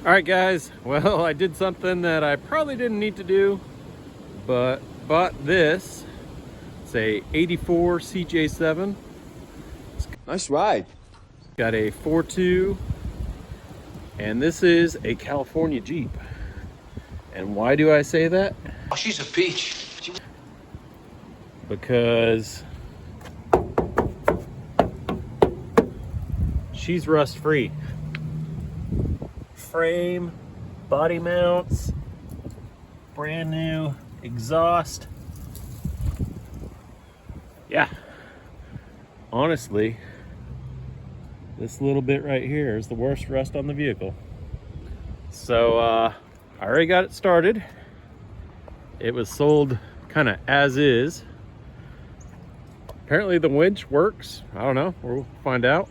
All right, guys. Well, I did something that I probably didn't need to do, but bought this. It's a 84 CJ7. Nice ride. Got a 4.2, and this is a California Jeep. And why do I say that? Oh, she's a peach. Because she's rust-free. Frame, body mounts, brand new exhaust. Yeah, honestly, this little bit right here is the worst rust on the vehicle. So I already got it started. It was sold kind of as is. Apparently the winch works. I don't know, we'll find out.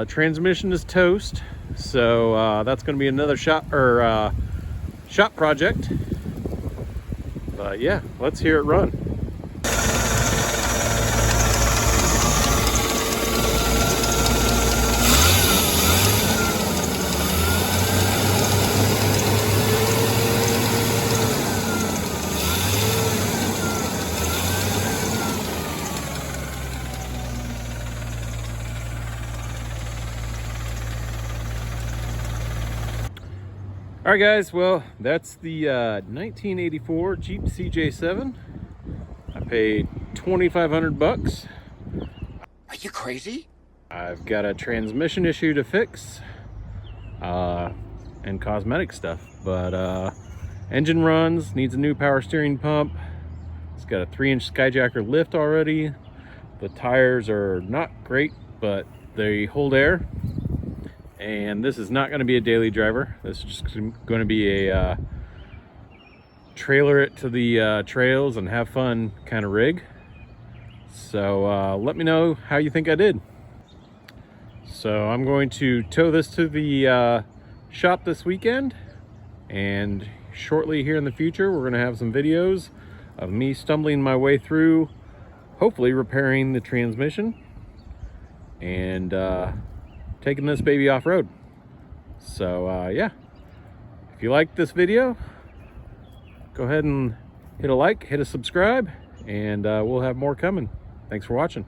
Transmission is toast, so that's going to be another shop project. But yeah, let's hear it run. All right, guys, well, that's the 1984 Jeep CJ7. I paid $2,500. Are you crazy? I've got a transmission issue to fix and cosmetic stuff, but engine runs, needs a new power steering pump. It's got a 3-inch Skyjacker lift already. The tires are not great, but they hold air. And this is not going to be a daily driver. This is just going to be a trailer it to the trails and have fun kind of rig. So let me know how you think I did. So I'm going to tow this to the shop this weekend, and shortly here in the future we're going to have some videos of me stumbling my way through, hopefully repairing the transmission and taking this baby off-road. So yeah, if you like this video, go ahead and hit a like, hit a subscribe, and we'll have more coming. Thanks for watching.